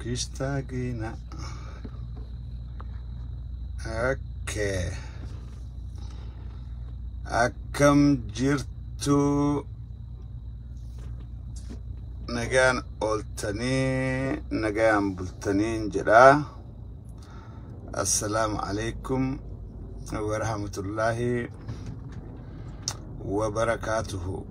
Kistagina. Okay. Akkam jirtu nagaan oltanii nagaan bultaniin jedha. Assalamu alaikum wa rahmatullahi wa barakatuhu.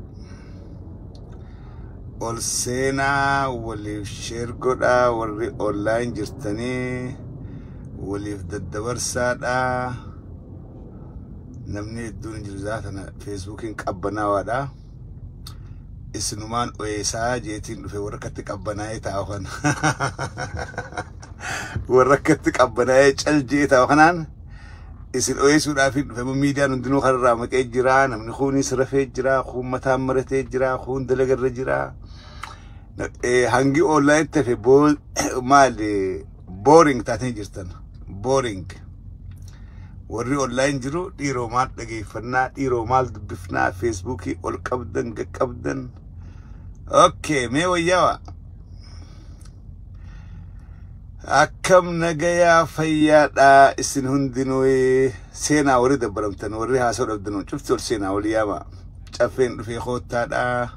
Ol seenaa waliif sheer godhaa warri online jirtanii waliif daddabarsaadhaa. Namni hedduun jiru zaatana Facebookiin qabbanawaadha. Isinumaan oyeesaa jeetiin dhufe warra akkatti qabbanaa'ee taa'u kana. Warra akkatti qabbanaa'ee cal jee taa'u kanaan isin oyeessuudhaaf dhufe miidiyaan hundinuu kanarraa maqee jira. Namni kuunis rafee jira, kuun mataan maratee jira, kuun dalagarra jira. Hangi online tafe maali boring taatanii jirtan. Boring. Warri online jiru dhiiroo maal dhageeffannaa, dhiiroo maal dubbifnaa, Facebookii ol qabdan qaqqabdan. Okay, mee wayyawa. Akkam nagayaa fayyaadhaa isin hundinuu seenaa warri dabbaramtan warri haasoo dhabdan cufti ol seenaa ol yaama. Caffeen dhufee koottaadhaa.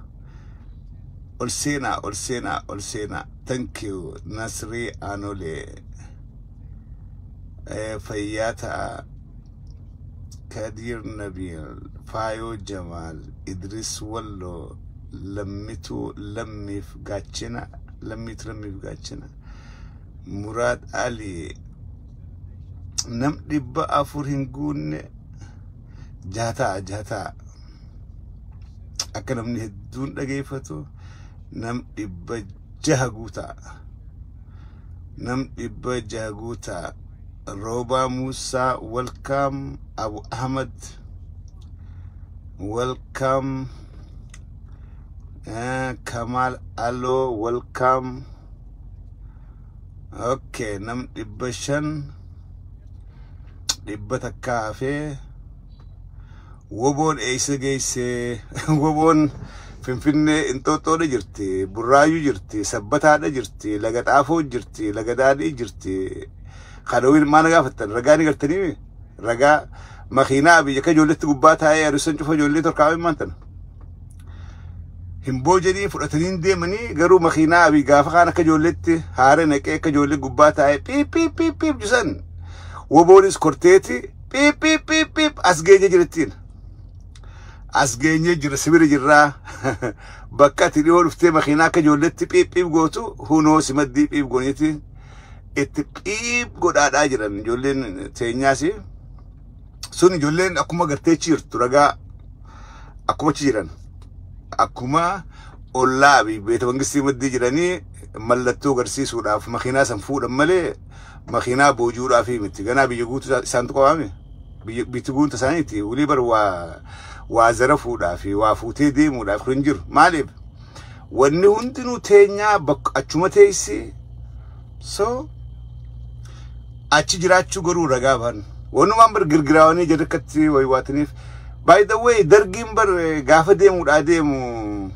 Ol seenaa, ol seenaa, ol seenaa. Thank you Nasri Anole. Fayyata Kadir Nabil, Fayo Jamal, Idris Wallo, Lammitu Lammif Gachina, Murad Ali, Nam Dibba Afur Hingune, Jata. Akka namni hedduun dhageeffatu nam dhibba jahaguuta. Nam dhibba jahaguuta. Roba Musa, welcome. Abu Ahmed, welcome. Kamal Alo, welcome. Okay, nam Dibashan, Dibata Cafe. Wobon Ace Gaze, Wobon Finfinne in Toto jirti, Burayu jirti, Sabata jirti, Lagatafo jirti, Lagadadi jirti. Khalowin mana gaafatan ragaani gartanii ragaa makiinaa biyya ka ijoolletti gubbaa taa'ee aruusan cufa ijoollee torkaa'ee maantan himboo jedhii fudhatanii deemanii garuu makiinaa bi gaafa kaan akka ijoolletti haare naqee akka ijoollee gubbaa taa'ee piip jusan woboonis korteeti piip as geenye jirettiin as geenye jira sibira jirraa bakka ati dhiyoo dhuftee makiinaa akka ijoolletti piip gootu hunoo simaddii piip goonyeeti. Itti piip godhaadhaa jiran ijoolleen teenyaasi sun ijoolleen akkuma garteechi jirtu ragaa akkuma achi jiran akkuma ollaa beeta mangistii maddii jiranii mallattoo agarsiisuudhaaf makiinaa san fuudhan malee makiinaa boojuudhaaf miti ganaa biyya guutuu isaantu qabame bitti guutuu isaaniiti walii bar waa zarafuudhaaf waa fuutee deemuudhaaf kun jiru maaliif wanni hundinuu teenyaa achuma teessi so achi jiraachuu garuu ragaa bahan wanumaan bar girgiraawanii jedhakkatti waywaataniif by the way dargiin bar gaafa deemu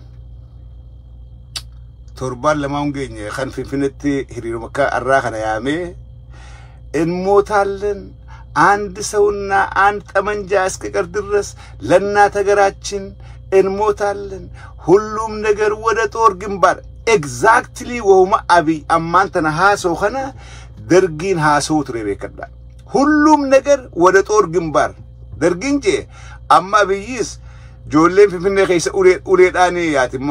torbaan lamaa hungeenye kan finfinnetti hiriiruma akka arraa kana yaamee enmootaallen አንድ ሰውና አንድ ጠመንጃ እስከቀር ድረስ ለእናት ሀገራችን እንሞታለን ሁሉም ነገር ወደ ጦር ግንባር ኤግዛክትሊ ወሁማ አብይ አማንተና ሃሶ ኸነ ደርጊን ሃሶ ትሬቤከዳ ሁሉም ነገር ወደ ጦር ግንባር ደርጊንጄ አማ ብይስ ጆሌን ፍፍኔ ከይሰ ኡሌዳኒ ያቲማ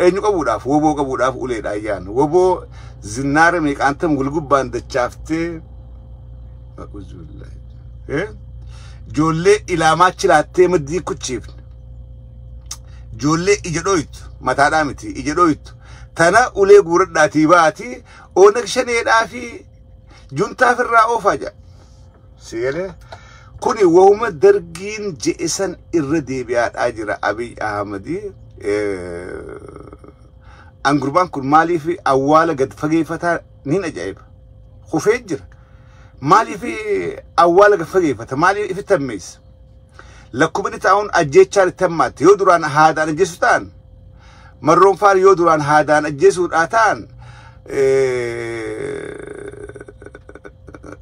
እኙ ቀቡዳፍ ወቦ ቀቡዳፍ ኡሌዳ ያን ወቦ ዝናረ ሜቃንተም ጉልጉባን ደቻፍቴ አቁዙላህ ጆሌ ኢላማችላቴ ምዲ ኩቺፍ ጆሌ ኢጀዶይት ማታዳምቲ ኢጀዶይት ተና ኡሌ ጉርዳቲ ባቲ ኦነክሸኔ ዳፊ ጁንታ ፍራ ኦፋጃ ሲለ ኩኒ ወሁመ ደርጊን ጄሰን ኢረዴቢያ አጅራ አብይ አህመዲ አንጉርባን ኩን ማሊፊ አዋለ ገድ ፈገይፈታ ኒን አጃይብ ኹፌጅር ማሊፊ አዋለ ገድ ፈገይፈታ ማሊፊ ተመይስ ለኩብኒ ታውን አጄቻል ተማት ዮዱራን ሃዳን ጀሱታን መሮን ፋር ዮዱራን ሃዳን አጀሱ ዳታን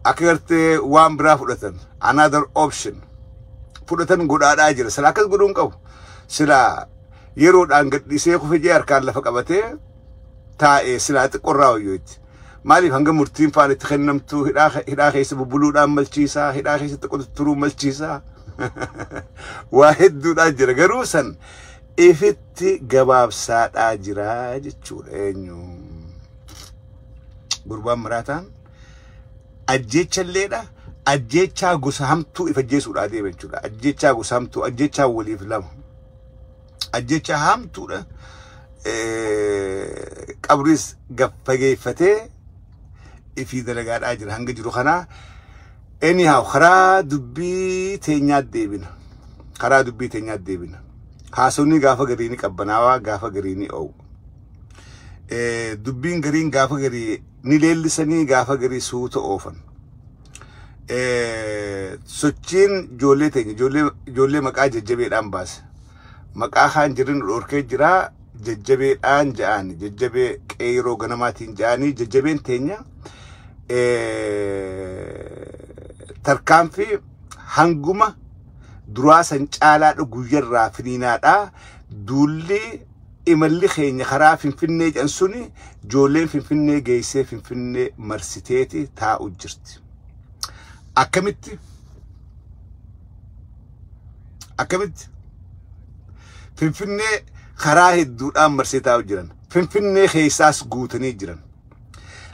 أكرت وان برا فلتن another option فلتن قدادا جرا سلا كذ قدون كو سلا يرود أنقد يسيخو في جير كان لفقبته تا سلا تقرأو يوت مالي هنگا مرتين فاني تخنمتو هداخي سببولود ملچيسا هداخي ستقود ترو ملچيسا واحد دون أجرا قروسا إفتي قباب سات أجرا جتشور إنيو قربان مراتان أجيتش الليلة أجيتشا قسامتو إفجيسو العادية بنشولا أجيتشا قسامتو أجيتشا ولي فلام أجيتشا هامتو قبريس قفقي فتي إفي دلقات أجر هنگا جرو خنا anyhow خرا دبي تينيات ديبنا خرا دبي تينيات ديبنا خاصوني غافا غريني قبناوا غافا غريني أو دبين غرين غافا غري نيليل لساني غافا غري سوتو أوفن سوچين جولي تيني جولي مقا ججبه دان باس مقا خان جرين الوركي جرا ججبه دان جاني ججبه قيرو غنماتين جاني ججبين تينيا تركان في هنگوما دراسن چالا دو گویر رافنینا دا دولي إمالي خيني خرا فنفني جانسوني جولين فنفني جيسي فنفني مرسيتيتي تا أجرت أكمت فنفني خرا هدود مرسيتا أجرن فنفني خيساس قوتني جرن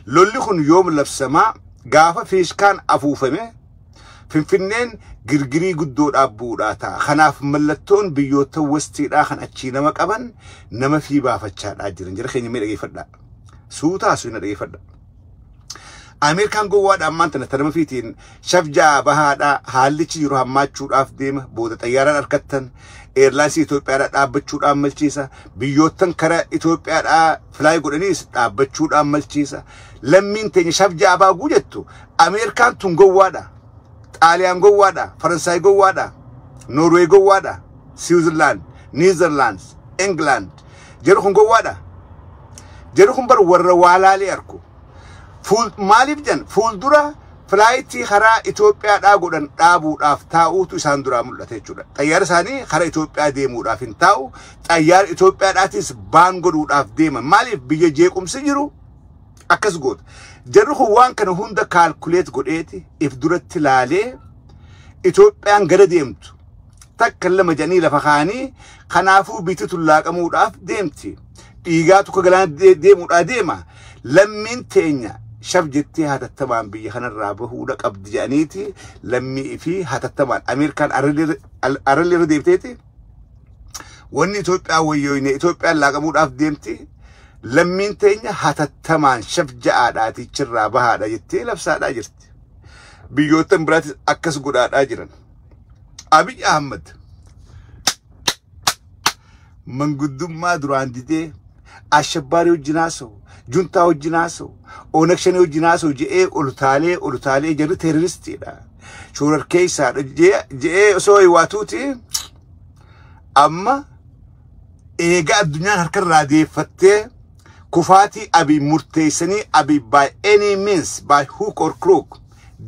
لولي خن يوم لفسما غافا فيش كان أفوفمي فنفنين غرغري قدود أبوراتا خناف ملتون بيوتا وستيرا خن أتشينا مكابن نما في بافتشان أجرن جرى خيني مير أجيفردا سوتا سوينا أجيفردا أمريكان قوات أمانتنا ترمى فيتين شفجا بهادا حاليش يروح ماتشور أفديم بودا طياران أركتن إيرلانسي إثيوبيا أبتشور أمالشيسا بيوتن كرا إثيوبيا فلاي قرنيس أبتشور أمالشيسا لمين تاني شفجا أبا قوجتو أمريكان تون قوادا طاليان قوادا فرنساي قوادا نوروي قوادا سويسرلاند نيذرلاندز إنجلاند جرخون قوادا جرخون بر وروالا ليركو فول ماليف جن فول درا فلايتي خرا إثيوبيا دا قدن دابو داف تاو تو إسان درا ملته جودا طيار ساني خرا إثيوبيا ديمو دافين تاو طيار إثيوبيا داتيس بان قدو داف ديما ماليف بيجي جيكم سجرو أكس قد جرخو وان كان هوندا كالكوليت قديتي إف درت تلالي إثيوبيا غدا ديمتو تكلم جاني لفخاني خنافو بيتو تلاق أمو داف ديمتي إيغاتو كغلان ديمو دا ديما لمن تينيا شاف جتي هذا التمام بي خنا الرابه ودك أبد جانيتي لمي في هذا التمام أمريكان أرلي رديبتي وني إثيوبيا ويويني إثيوبيا لاقمود أفديمتي لمن تينيا هذا التمام شاف جاءاتي الرابه هذا جتي لفسا دا جرتي بيوتن برات أكس قداد أجرا أبي أحمد من قدوم ما دران ديدي الشباري وجناسو جنتا وجناسو ونكشني وجناسو جئ أولتالي جرو تيرستي دا شورر كيسا جئ سوي واتوتي أما إيجا الدنيا هركر رادي فتة كفاتي أبي مرتيسني أبي by any means by hook or crook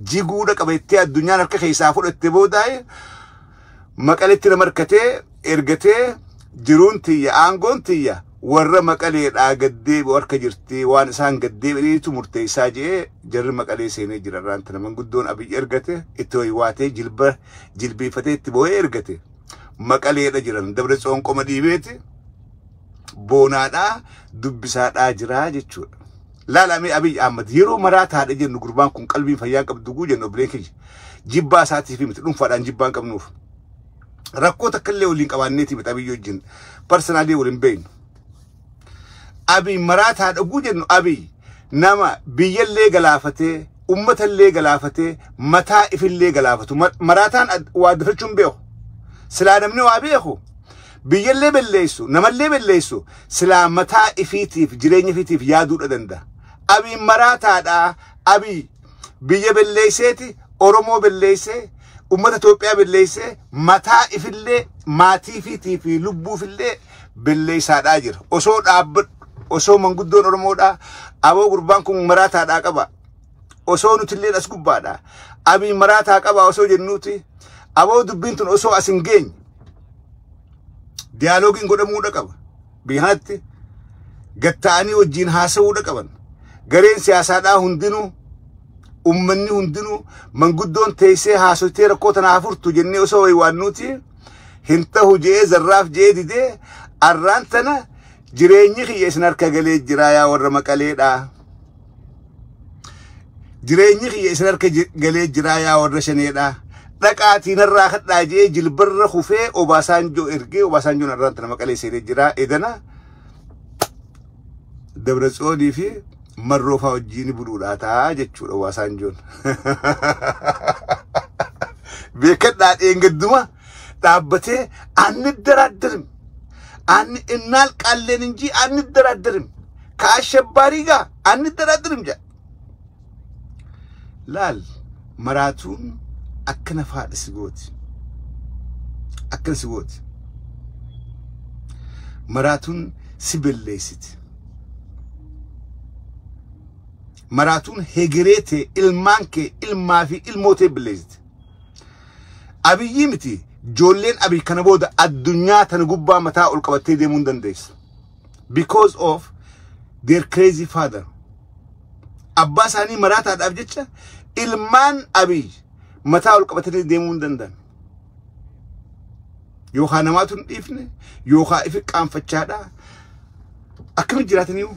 جيجودا كبيتي الدنيا هركر خيسافو التبو داي مقالتي لمركتي إرجتي جرونتي أنغونتي ورّا مقالي قدّي وركا جرتي وان سان قدّي بنيتو مرتيسا جي جر مقالي سيني جرران تنا من قدون أبي إرقته إتوي واتي جلبي فتي تبوي إرقته مقالي جران دبرس أون كومدي بيتي بونادا دبسات آجرا جتشو لا مي أبي أحمد هيرو مرات هذا جن قربان كون قلبي فياك بدقو جن أبريكي جبا ساتي في مثل فدان جبان كم نوف ركو تكلي ولين كوانيتي بتابي يوجن personally ولين بين أبي مرات هذا أقول أبي نما بيجلي جلافته أمة اللي جلافته متاعف اللي جلافته مراتان وادفتشون بيو سلام منو أبيه بيجلي بالليسو نما اللي بالليسو سلام متاعفيتي في جريني فيتي في يادو الأدندا أبي مرات هذا أبي بيجي بالليسيتي أورمو بالليسي أمة توبيا بالليسي متاعف اللي ماتي فيتي في لبو في اللي بالليس هذا أجر أصول osoo manguddoon Oromoodha aboo gurbaan kun maraataadhaa qaba osoo nutillee as gubbaadha abii maraataa qaba osoo jennuuti aboo dubbiin tun osoo as hin geenye dialoogiin godhamuudha qaba bihanatti gatta'anii wajjiin haasa'uudha qaban gareen siyaasaadhaa hundinuu ummanni hundinuu manguddoon teessee haasotee rakkoo tanaa furtu jennee osoo waywaannuuti hin ta'u jee zarraaf jee didee arraan tana jireenyi kiyya isin harka galee jira yaa warra Maqaleedha jireenyi kiyya isin harka galee jira yaa warra Shaneedha dhaqaatiin irraa kadhaa jee jilbarra kufee Obaasanjoo ergee Obaasanjoon arraan tana Maqalee seenee jira edana Dabratsiyoonii fi marroofa wajjiin buluudha taa jechuudha Obaasanjoon beekadhaa dheengadduma dhaabbatee anni daraaddarim anni innaal qalleen inji anni daraaddarim ka ashabbarii gaa anni daraaddarim jedha laal maraatuun akkana faadha si gooti akkana si gooti maraatuun si belleessiti maraatuun hegereete ilmaan kee ilmaa fi ilmootee belleessiti abiyyi miti jolleen abii kana booda addunyaa tana gubbaa mataa ol qabattee deemuu hin dandeessu because of their crazy father abbaa isaanii maraataadhaaf jecha ilmaan abii mataa ol qabatanii deemuu hin danda'an yookaan namaatu hin dhiifne yookaan ifi qaanfachaadha akkamitti jiraatanii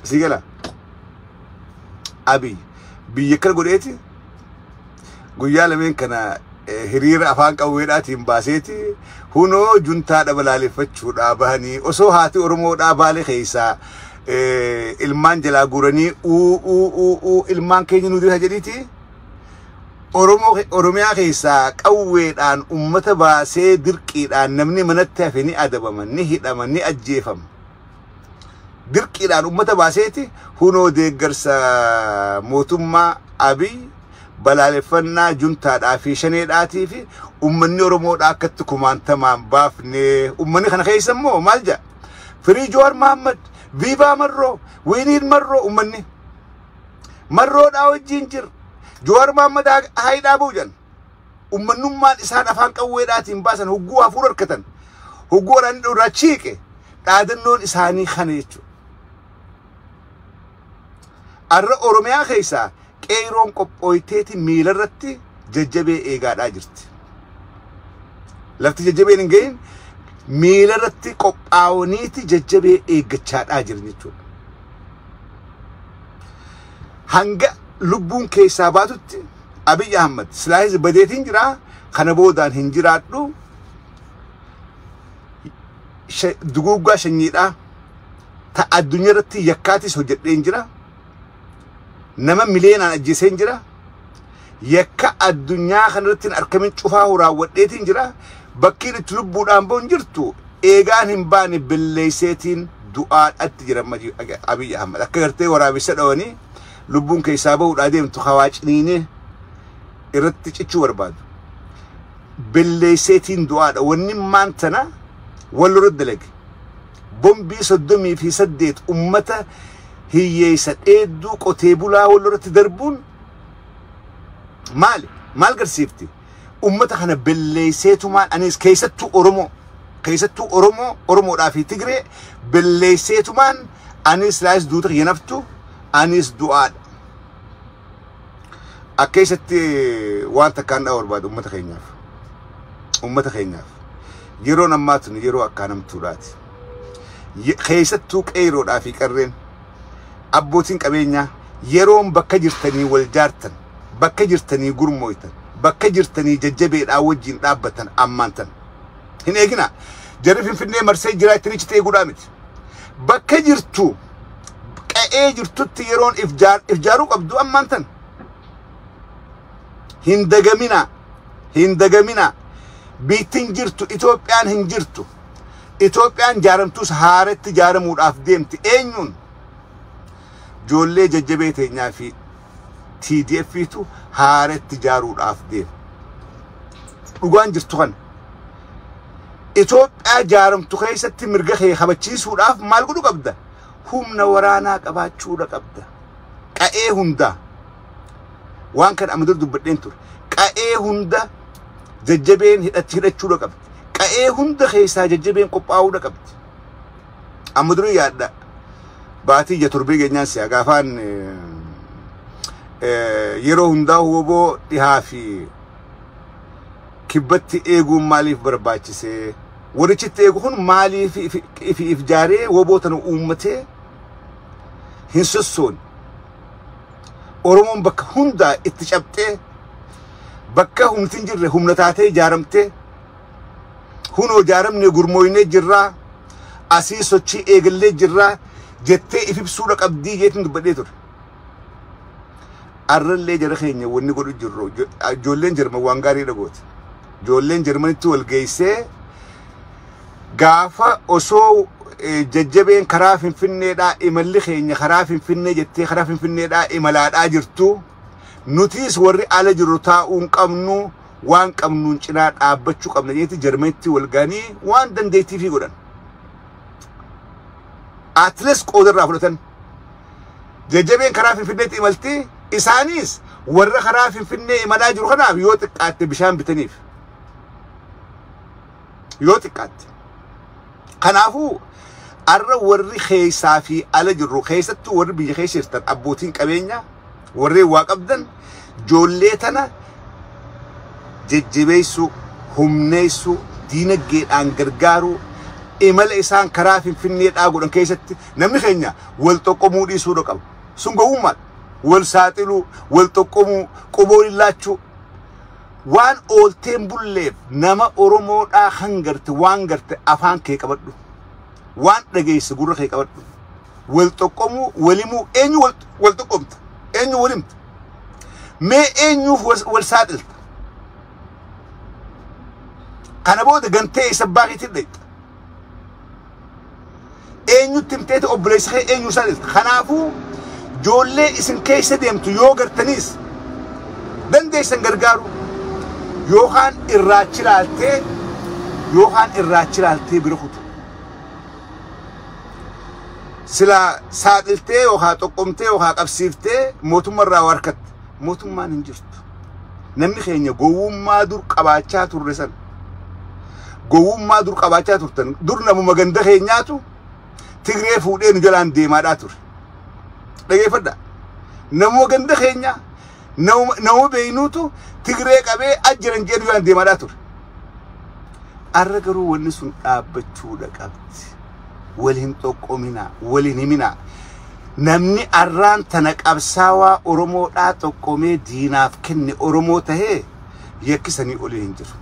sigala abii biyya kana godheeti guyyaa lameen kana hiriira afaan qawweedhaatiin baaseeti hunoo juntaadha balaaleffachuudhaa bahanii osoo haati Oromoodhaa baale keessaa ilmaan jalaa guuranii ilmaan keenya nu dirha jedhiiti Oromiyaa keessaa qawweedhaan ummata baasee dirqiidhaan namni manatti hafe ni adabaman ni hidhaman ni ajjeefama dirqiidhaan ummata baaseeti hunoo deeggarsa mootummaa Abiy balaaleffannaa juntaadhaa fi Shaneedhaatii fi ummanni Oromoodhaa akkatti kumaantamaan baafne ummanni kana keessa immoo maal jedha Firii Jowaar Mahammad Viva Marroo Winiin Marroo ummanni Marroodhaa wajjin jira Jowaar Mahammad haayidhaa buujan ummannummaan isaan afaan qawweedhaatiin baasan hugguu hafuur harkatan hugguu waraanni irraa chiiqe dhaadannoon isaanii kana jechuudha arra Oromiyaa keessaa qeeroon qophooyteeti miilarratti jajjabee eegaadhaa jirti lafti jajjabeen hin gahin miilarratti qophaa'oniiti jajjabee eeggachaadhaa jiran jechuudha hanga lubbuun keessaa baatutti Abiy Ahmad Silaahis badeetiin jira kana boodaan hin jiraadhu duguuggaa shanyiidhaa ta addunyaa irratti yakkaatis hojjedheen jira nama mileenaan ajjeeseen jira yakka addunyaa kanarratti arkamin cufaa raawwadheetiin jira bakkiin itti lubbuudhaan boon jirtu eegaan hin baane billeesseetiin du'aadhaatti jira Abiy Ahmad akka gartee waraabessa dhawanii lubbuun keessaa bahuudhaa deemtu hawaaciniine irratti cichuu barbaadu billeesseetiin du'aadha wanni maantana walirra dalage bombii 38 ummata hiyyeessa dheedduu qotee bulaa walirratti darbuun maal garsiifti ummata kana billeesseetumaan anis keessattuu Oromoodhaa fi Tigree billeesseetumaan anis laayis duuta yenaftu anis du'aadha akkeessatti waan takkaan dhaa barbaadu ummata keenyaaf yeroon ammaatun yeroo akkaanamtuudhaati keessattuu qeeroodhaa fi qarreen abbootiin qabeenyaa yeroon bakka jirtanii wal jaartan bakka jirtanii gurmooytan bakka jirtanii jajjabeedhaa wajjin dhaabbatan ammaantan hin eegina jarri Finfinnee marsee jira ittiin ichi eeguudhaa miti bakka jirtu qa'ee jirtutti yeroon ifjaaruu qabdu ammaantan hin dagamina biittiin jirtu Itoophiyaan hin jirtu Itoophiyaan jaaramtus haaretti jaaramuudhaaf deemti eenyuun joollee jajjabee teenyaa fi TDFitu haaretti jaaruudhaaf deema dhugaan jirtu kana Itoophiyaa jaaramtu keessatti mirga kee kabachiisuudhaaf maal godhu qabda? Humna waraanaa qabaachuu qabda. Qa'ee hunda waan kan amma dur dubbadheen ture. Qa'ee hunda jajjabeen hidhachuu qabdi. Qa'ee hunda keessaa jajjabeen qophaa'uu qabdi. Amma dur yaadda baatii jaturbee geenyaan si'a gaafaan yeroo hundaa huboo dhihaa fi kibbatti eeguun maaliif barbaachise? Warichitti eegu kun maaliif if jaaree woboota nu uummatee hin sossoon. Oromoon bakka hundaa itti cabxee bakka humti hin jirre humna taatee ijaaramtee hunoo ijaaramne gurmooynee jirraa asii sochii eegallee jirraa jettee if ibsuudha qabdii jeetiin dubbadhee ture. Arrallee jara keenya wanni godhu jirru ijoolleen Jarman waan gaarii dhagooti. Ijoolleen Jarmanitti wal geessee gaafa osoo jajjabeen karaa Finfinneedhaa imalli keenya karaa Finfinnee jettee karaa Finfinneedhaa imalaadhaa jirtu nutis warri ala jiru taa'uun qabnu waan qabnuun cinaa dhaabbachuu qabna jeetti Jarmanitti wal gaanii waan dandeettii fi godhan. Atlas qoodarraa fudhatan. Jajjabeen karaa Finfinneetti imalti isaanis warra karaa Finfinnee imalaa jiru kanaaf yoo xiqqaatte bishaan bitaniif. Yoo xiqqaatte. Kanaafuu arra warri keessaa fi ala jirru keessattuu warri biyya keessa jirtan abbootiin qabeenya warri waa qabdan ijoollee tana jajjabeessuu humneessuu diinagdeedhaan gargaaruu imala isaan karaa Finfinneedhaa godhan keessatti namni keenya wal xoqqomuu dhiisuu qaba. Sun gowwummaadha. Wal saaxiluu, wal xoqqomuu, quboo laachuu waan oolteen bulleef nama Oromoodhaa hangarte waan garte afaan kee qabadhu. Waan dhageesse gurra kee qabadhu. Wal xoqqomuu, walimuu eenyu wal xoqqomta? Eenyu walimta? Mee eenyuuf wal saaxilta? Kana booda gantee isa baaqiitti dhayxa. Eenyu timteeti obboleessa kee eenyu saaxilta? Kanaafuu ijoollee isin keessa deemtu yoo gartaniis dandeessan gargaaru yookaan irraachi laaltee bira kutu. Sila saaxiltee yookaan xoqqomtee yookaan qabsiiftee mootummaarraa warkatte mootummaan hin jirtu. Namni keenya gowwummaa dur qabaachaa turre san gowwummaa dur qabaachaa turtan dur namuma ganda keenyaatu Tigree fuudhee nu jalaan deemaadhaa ture. Dhageeffadha. Namuma ganda keenya nama beeynuutu Tigree qabee ajjiran jedhu jalaan deemaadhaa ture. Arra garuu wanni sun dhaabbachuudha qabdi. Wal hin xoqqominaa, wal hin himinaa. Namni arraan tana qabsaawaa Oromoodhaa xoqqomee diinaaf kenne Oromoo tahee yakkisanii olii hin jiru.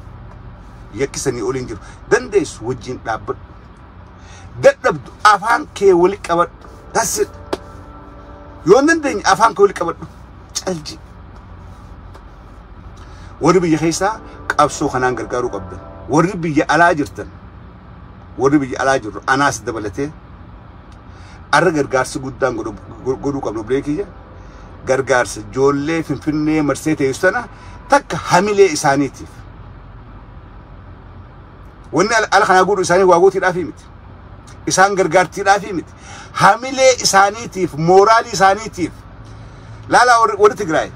Yakkisanii olii hin jiru. Dandeessu wajjin dhaabbadhu. Dadhabdu afaan kee wali qabadhu. That's it. Yoo dandeenye afaan kee wali qabadhu. Calji. Warri biyya keessaa qabsoo kanaan gargaaruu qabdan. Warri biyya alaa jirtan. Warri biyya alaa jirru anaas dabalatee arra gargaarsi guddaan godhuu qabnu beekiyya. Gargaarsa ijoollee Finfinnee marsee teessu sana takka hamilee isaaniitiif. Wanni ala kanaa godhu isaanii waa gootiidhaaf miti. Isaan gargaartiidhaaf miti. Hamilee isaaniitiif, mooraalii isaaniitiif. Laala warri Tigraay.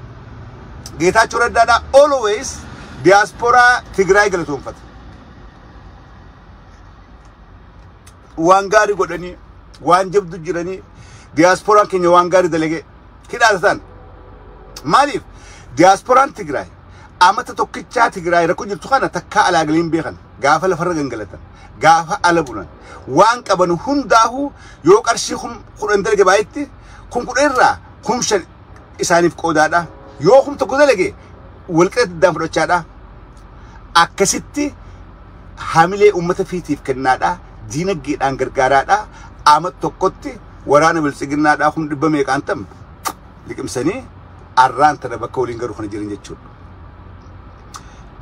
Geetaachoo Raddaadhaa always diaasporaa Tigraay galatoonfata. Waan gaarii godhanii, waan jabdu jiranii, diaasporaan keenya waan gaarii dalagee hidhaatan. Maaliif? Diaasporaan Tigraay amata tokkichaa Tigraay rakkoo jirtu kana takkaa alaa galiin beekan. Gaafa lafarra gangalatan, gaafa ala bulan. Waan qaban hundaahu yoo qarshii kudhan dalage baay'eetti kun kudhanirraa kun shan isaaniif qoodaadha. Yoo kun tokko dalage walqixatti iddaan fudhachaadha. Akkasitti hamilee uummata fiitiif kennaadha. Diinagdeedhaan gargaaraadha. Amat tokkotti waraana biltsiginnaadhaa kun dhibba meeqaan tam liqimsanii arraan tana bakka waliin garuu kana jiran jechuudha.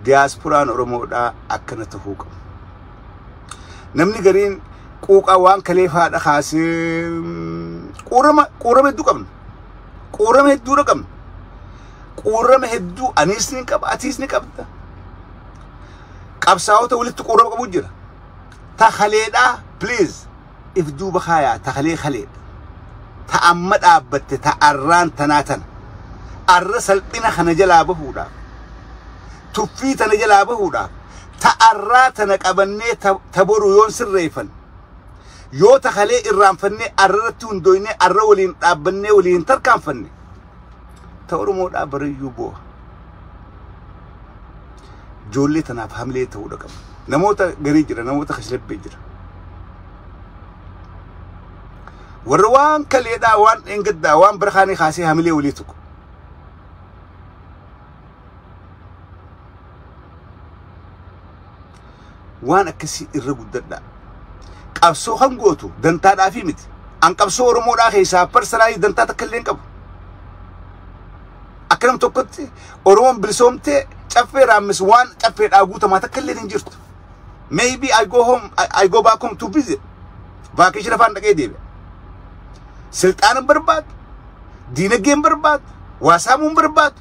Diaasporaan Oromoodhaa akkana ta'uu qabu. Namni gariin quuqaa waan kaleefaadha kaasee quurama hedduu qabna. Quurama hedduudha qabna. Quurama hedduu anis ni qaba, atiis ni qabda. Qabsaa'ota walitti quurama qabu jira. تخليدا بليز افدو بخايا تخلي خليد تأمد أبت تأران تناتن الرسل بنا خنجلا بهودا تفي تنجلا بهودا تأراتنك أبني تبورو يون سريفن يو تخلي إرام فني أرتون دويني أرولين أبني ولين تركان فني تورمود أبريو بوه جولي تنافهم لي تودكم نموت غريجرا نموت خشلب بيجرا وروان كليدا وان انقدا وان برخاني خاسي هملي وليتكم وان أكسي الرجل ددا قبسو خنقوتو دنتا دافي مت أن قبسو رمو داخي سافر سراي دنتا تكلين قبو أكرم توقتي أروم بلسومتي شافي رامس وان شافي أقوت ما تكلين انجرت maybe I go back home to visit vacation فان دقيقة سلطان برباد دين جيم برباد واسامون برباد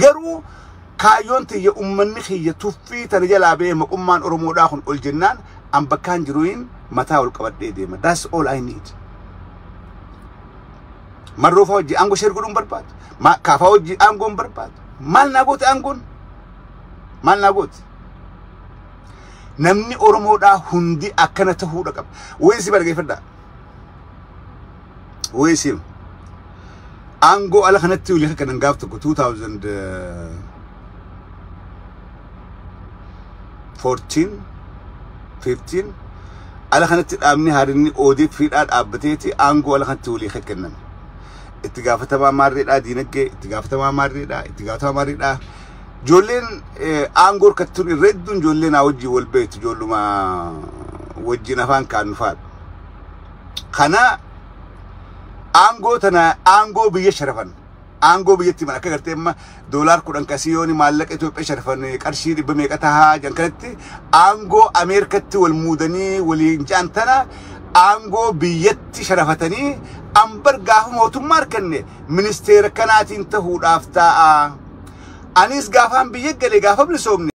قرو كايون تي أمني خي توفي ترجل أبيه مقمان أرمو داخل الجنان أم بكان جروين متاول كبر ديما that's all I need مرة فوجي أنغو شرقون برباد ما كافوجي أنغون برباد مال ناقوت أنغون مال ناقوت نمني أرمو دا هندي أكنا تهودا كب ويسي برجع فردا ويسي أنغو على خنتي وليه كنا نقابتكو 2014 15 على خنتي أمني هارني أوديك في الآن أبتيتي أنغو على خنتي وليه كنا اتقافة ما مريدا دينك اتقافة ما مريدا اتقافة ما مريدا جولين أنغور كتوني ردون جولين أوجي والبيت جولو ما وجي نفان كان فاد خنا أنغو تنا أنغو بيشرفن أنغو بيجتي من أكثر تيم دولار كورن كاسيوني مالك إتوب يشرفن كارشيد بميكتها جنكرتي أنغو أمريكتي والمودني والإنجان تنا أنغو بيجتي شرفتني أمبر قافم وتمار كني منستير كنات انتهوا الأفتاء أنيس قافم بيجي قافم لسومني